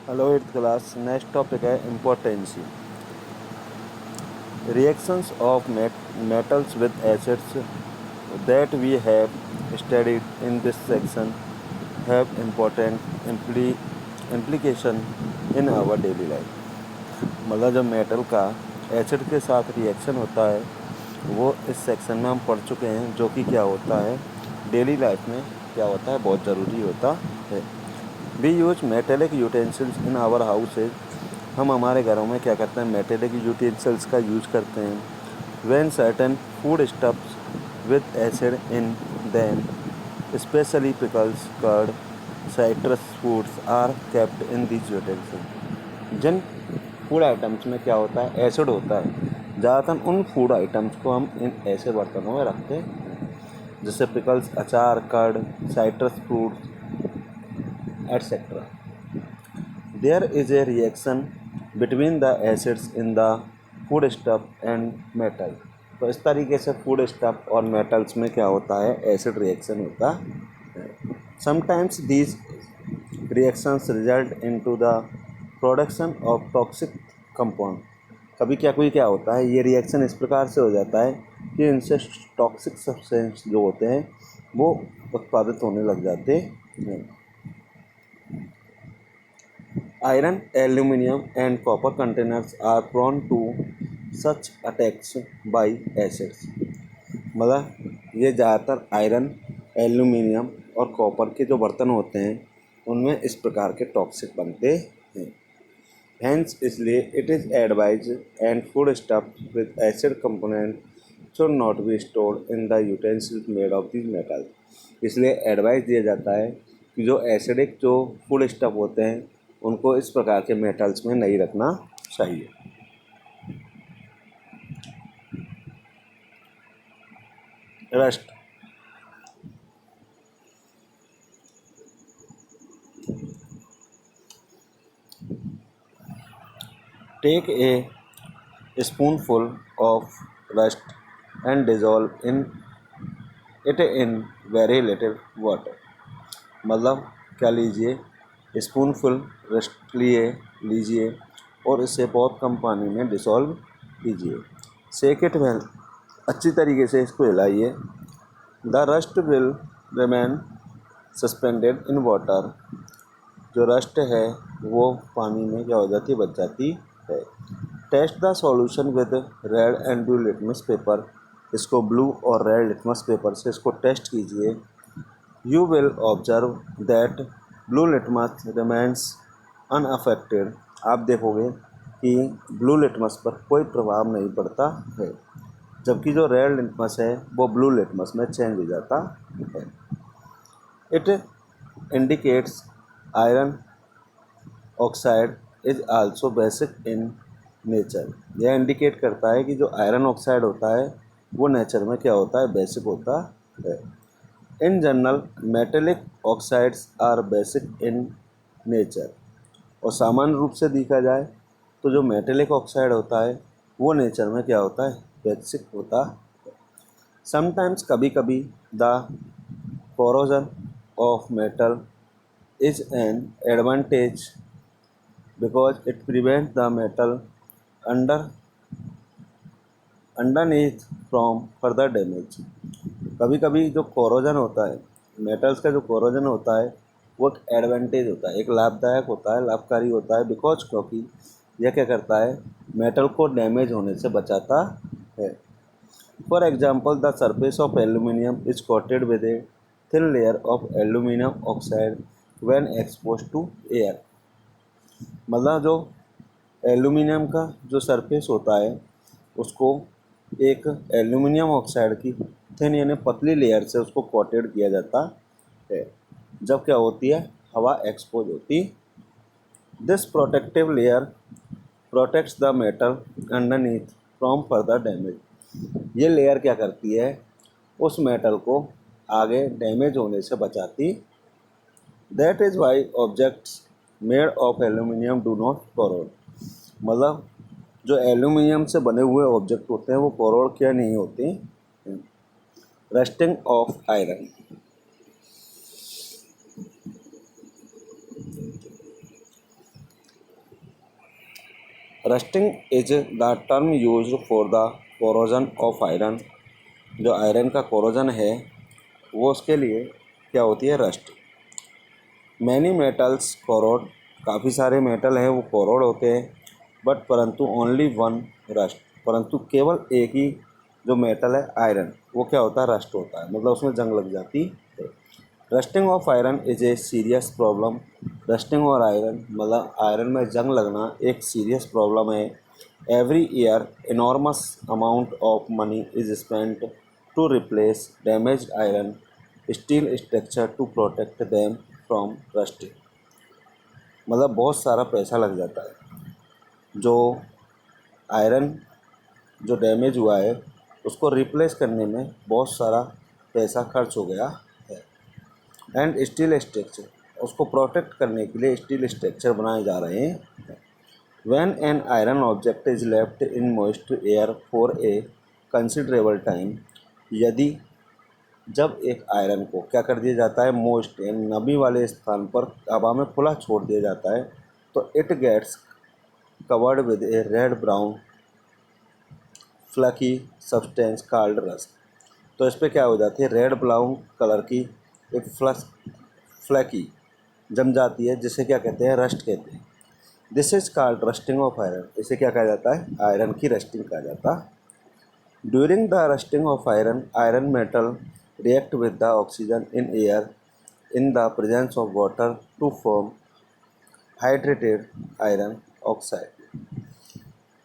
Hello eighth class. Next topic है importance. Reactions of metals with acids that we have studied in this section have important implication in our daily life। मतलब जब metal का acid के साथ reaction होता है वो इस सेक्शन में हम पढ़ चुके हैं, जो कि क्या होता है डेली लाइफ में क्या होता है, बहुत ज़रूरी होता है। We use metallic utensils in our houses. हम हमारे घरों में क्या करते हैं, मेटेलिक यूटेंसिल्स का यूज करते हैं। When certain food stuffs with acid in them, specially pickles, curd, citrus fruits are kept in these utensils. जिन फूड आइटम्स में क्या होता है, एसिड होता है, ज़्यादातर उन फूड आइटम्स को हम इन ऐसे बर्तनों में रखते हैं, जैसे पिकल्स, अचार, curd, citrus fruits etcetera. There is a reaction between the acids in the food stuff and metal। तो इस तरीके से फूड स्टफ और मेटल्स में क्या होता है, एसिड रिएक्शन होता है। Sometimes these reactions result into the production of toxic compound. कभी क्या होता है, ये रिएक्शन इस प्रकार से हो जाता है कि इनसे टॉक्सिक सब्सटेंस जो होते हैं वो उत्पादित होने लग जाते हैं। Iron, aluminum and copper containers are prone to such attacks by acids। मतलब ये ज़्यादातर आयरन, एल्यूमिनियम और कॉपर के जो बर्तन होते हैं उनमें इस प्रकार के टॉक्सिक बनते हैं। हैंस इसलिए it is advise and food stuff with acid component should not be stored in the utensils made of this metal. इसलिए एडवाइस दिया जाता है कि जो एसिडिक जो फूड स्टफ होते हैं उनको इस प्रकार के मेटल्स में नहीं रखना चाहिए। Rust. Take a spoonful of rust and dissolve it in very little water. मतलब क्या लीजिए, स्पूनफुल रस्ट लीजिए और इसे बहुत कम पानी में डिसॉल्व कीजिए। सेक इट वेल, अच्छी तरीके से इसको हिलाइए। The rust will remain suspended in water. जो रस्ट है वो पानी में क्या हो जाती है, बच जाती है। Test the solution with red and blue litmus paper. इसको ब्लू और रेड लिटमस पेपर से इसको टेस्ट कीजिए। You will observe that blue litmus remains unaffected. आप देखोगे कि ब्लू लिटमस पर कोई प्रभाव नहीं पड़ता है, जबकि जो रेड लिटमस है वो ब्लू लिटमस में चेंज हो जाता है। It indicates iron oxide is also basic in nature. यह इंडिकेट करता है कि जो आयरन ऑक्साइड होता है वो नेचर में क्या होता है, बेसिक होता है। In general metallic oxides are basic in nature. और सामान्य रूप से देखा जाए तो जो मेटेलिक ऑक्साइड होता है वो नेचर में क्या होता है, बेसिक होता है। समटाइम्स कभी कभी the corrosion of metal is an advantage because it prevent the metal under underneath from further damage. कभी कभी जो कोरोजन होता है, मेटल्स का जो कोरोजन होता है वो एक एडवांटेज होता है, एक लाभदायक होता है, लाभकारी होता है। बिकॉज क्योंकि यह क्या करता है, मेटल को डैमेज होने से बचाता है। For example the surface of aluminium is coated with a thin layer of aluminium oxide when expose to air. मतलब जो एल्यूमिनियम का जो सरफेस होता है उसको एक एल्यूमिनियम ऑक्साइड की थिन यानी पतली लेयर से उसको कोटेड किया जाता है जब क्या होती है, हवा एक्सपोज होती। This protective layer protects the metal underneath from further damage. ये लेयर क्या करती है, उस मेटल को आगे डैमेज होने से बचाती। That is why objects made of aluminium do not corrode। मतलब जो एल्यूमिनियम से बने हुए ऑब्जेक्ट होते हैं वो corrode क्या नहीं होते। Rusting of iron. Rusting is the term used for the corrosion of iron. जो आयरन का कोरोजन है वो उसके लिए क्या होती है, रस्ट। मैनी मेटल्स कोरोड, काफ़ी सारे मेटल हैं वो कोरोड होते हैं, बट परंतु ओनली वन रस्ट, परंतु केवल एक ही जो मेटल है आयरन वो क्या होता है, रस्ट होता है, मतलब उसमें जंग लग जाती है। Rusting of iron is a serious problem. Rusting और आयरन मतलब आयरन में जंग लगना एक सीरियस प्रॉब्लम है। Every year enormous amount of money is spent to replace damaged iron steel structure to protect them from rusting. मतलब बहुत सारा पैसा लग जाता है जो आयरन जो डैमेज हुआ है उसको रिप्लेस करने में, बहुत सारा पैसा खर्च हो गया है। एंड स्टील स्ट्रक्चर, उसको प्रोटेक्ट करने के लिए स्टील स्ट्रक्चर बनाए जा रहे हैं। When an iron object is left in moist air for a considerable time, यदि जब एक आयरन को क्या कर दिया जाता है, मोस्ट यानी नमी वाले स्थान पर हवा में खुला छोड़ दिया जाता है, तो it gets covered with a red brown flaky substance called rust. तो इस पर क्या हो जाती है, रेड ब्राउन कलर की एक फ्लैकी जम जाती है, जिसे क्या कहते हैं, रस्ट कहते हैं। This is called rusting of iron. इसे क्या कहा जाता है, आयरन की रस्टिंग कहा जाता है। During the rusting of iron, iron metal react with the oxygen in air in the presence of water to form hydrated iron oxide.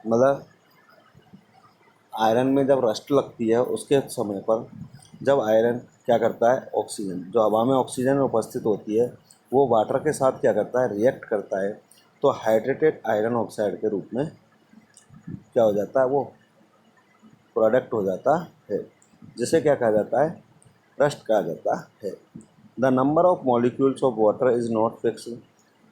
मतलब आयरन में जब रस्ट लगती है उसके समय पर जब आयरन क्या करता है, ऑक्सीजन जो हवा में ऑक्सीजन उपस्थित होती है वो वाटर के साथ क्या करता है, रिएक्ट करता है, तो हाइड्रेटेड आयरन ऑक्साइड के रूप में क्या हो जाता है, वो प्रोडक्ट हो जाता है, जिसे क्या कहा जाता है, रस्ट कहा जाता है। The number of molecules of water is not fix.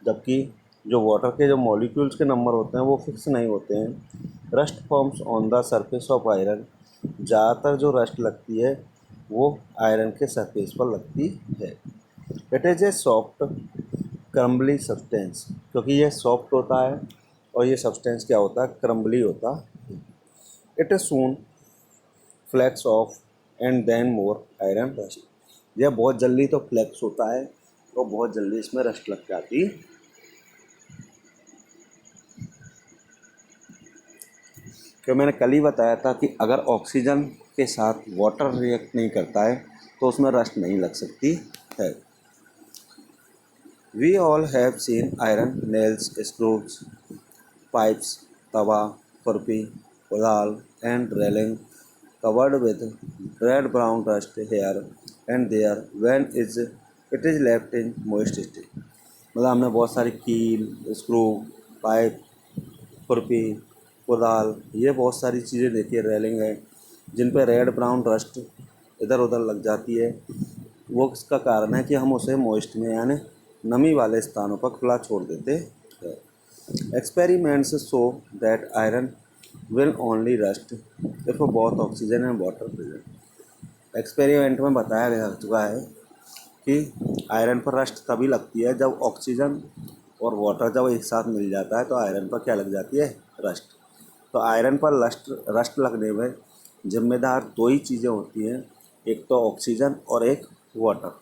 जबकि जो वाटर के जो मॉलिक्यूल्स के नंबर होते हैं वो फिक्स नहीं होते हैं। Rust forms on the surface of iron, ज़्यादातर जो रस्ट लगती है वो आयरन के सरफेस पर लगती है। It is a soft crumbly substance, क्योंकि ये सॉफ्ट होता है और ये सब्सटेंस क्या होता है, क्रम्बली होता है। It is soon flakes off and then more iron rust. यह बहुत जल्दी तो फ्लैक्स होता है और बहुत जल्दी इसमें रस्ट लग जाती। क्यों मैंने कल ही बताया था कि अगर ऑक्सीजन के साथ वाटर रिएक्ट नहीं करता है तो उसमें रस्ट नहीं लग सकती है। We all have seen iron nails, screws, pipes, tawa, kurpi, kudal, and railing covered with red-brown rust here and there when it is left in moist state। मतलब हमने बहुत सारी कील, स्क्रू, पाइप, खुरपी, कुदाल, ये बहुत सारी चीज़ें देखी है, रेलिंग है, जिन पे रेड ब्राउन रस्ट इधर उधर लग जाती है। वो इसका कारण है कि हम उसे मॉइस्ट में यानी नमी वाले स्थानों पर खुला छोड़ देते हैं। Experiments show that iron will only rust if both oxygen and water present। Experiment में बताया गया चुका है कि आयरन पर रस्ट तभी लगती है जब ऑक्सीजन और वाटर जब एक साथ मिल जाता है तो आयरन पर क्या लग जाती है, रस्ट। तो आयरन पर रस्ट लगने में जिम्मेदार दो ही चीज़ें होती हैं, एक तो ऑक्सीजन और एक वाटर।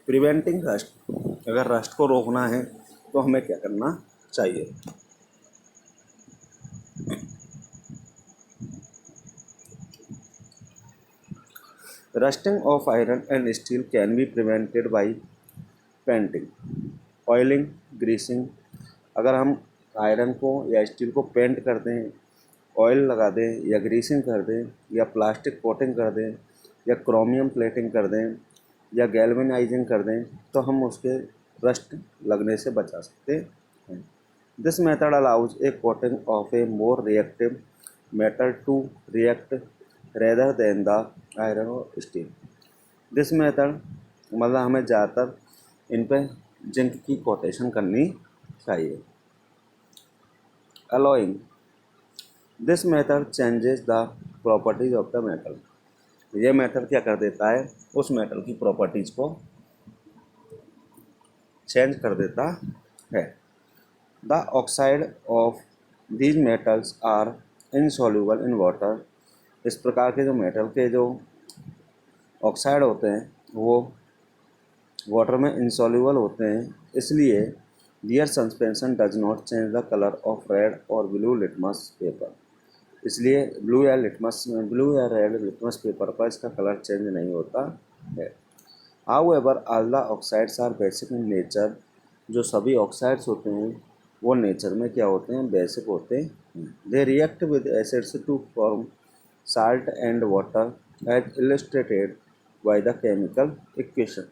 प्रिवेंटिंग रस्ट, अगर रस्ट को रोकना है तो हमें क्या करना चाहिए। Rusting of iron and steel can be prevented by painting, oiling, greasing. अगर हम आयरन को या स्टील को पेंट कर दें, ऑयल लगा दें या ग्रीसिंग कर दें या प्लास्टिक कोटिंग कर दें या क्रोमियम प्लेटिंग कर दें या गैल्वेनाइजिंग कर दें तो हम उसके रस्ट लगने से बचा सकते हैं। This method allows a coating of a more reactive metal to react rather than the iron और स्टील। दिस मेथड मतलब हमें ज़्यादातर इन पे जिंक की कोटेशन करनी चाहिए। Allowing, this method changes the properties of the metal. ये मेथड क्या कर देता है, उस मेटल की प्रॉपर्टीज को चेंज कर देता है। The oxide of these metals are insoluble in water. इस प्रकार के जो मेटल के जो ऑक्साइड होते हैं वो वाटर में इंसॉल्यूबल होते हैं, इसलिए their suspension does not change the colour of red और ब्लू लिटमस पेपर। इसलिए ब्लू या रेड लिटमस पेपर पर इसका कलर चेंज नहीं होता है। However all the oxides are basic in nature. जो सभी ऑक्साइड्स होते हैं वो नेचर में क्या होते हैं, बेसिक होते हैं। They react with acids to form salt and water as illustrated by the chemical equation.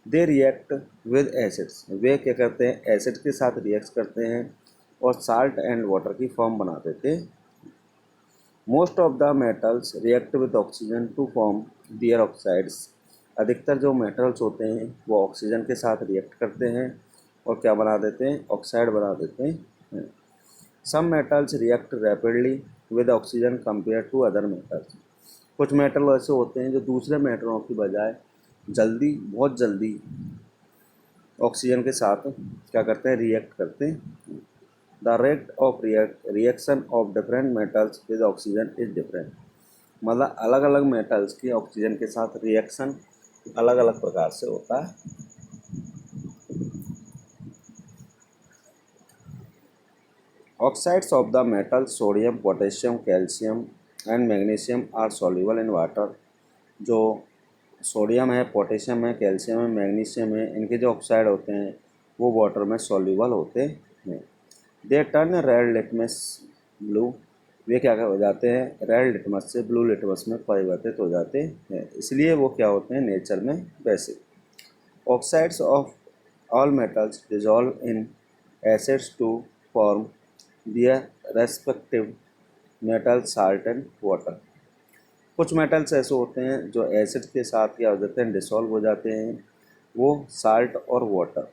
They react with acids, वे क्या करते हैं, एसिड के साथ रिएक्ट करते हैं और साल्ट एंड वाटर की फॉर्म बना देते हैं। Most of the metals react with oxygen to form their oxides. अधिकतर जो मेटल्स होते हैं वो ऑक्सीजन के साथ रिएक्ट करते हैं और क्या बना देते हैं, ऑक्साइड बना देते हैं। Some metals react rapidly with oxygen compare to other metals. कुछ मेटल ऐसे होते हैं जो दूसरे मेटलों की बजाय बहुत जल्दी ऑक्सीजन के साथ क्या करते हैं, रिएक्ट करते हैं। The rate of reaction of different metals with oxygen is different. मतलब अलग अलग मेटल्स की ऑक्सीजन के साथ रिएक्शन अलग अलग प्रकार से होता है। Oxides of the metal sodium, potassium, calcium and magnesium are soluble in water. जो सोडियम है, पोटेशियम है, कैल्शियम है, मैग्नीशियम है, इनके जो ऑक्साइड होते हैं वो वाटर में सॉल्युबल होते हैं। They turn red litmus blue. वे क्या हो जाते हैं, रेड लिटमस से ब्लू लिटमस में परिवर्तित हो जाते हैं, इसलिए वो क्या होते हैं, नेचर में basic. Oxides of all metals dissolve in acids to form their respective metal salt and water. कुछ मेटल्स ऐसे होते हैं जो एसिड के साथ क्या हो जाते हैं, डिसॉल्व हो जाते हैं, वो साल्ट और वाटर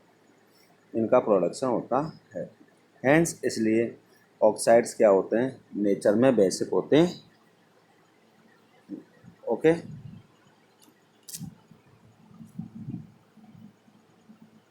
इनका प्रोडक्शन होता है। हैंस इसलिए ऑक्साइड्स क्या होते हैं, नेचर में बेसिक होते हैं। ओके।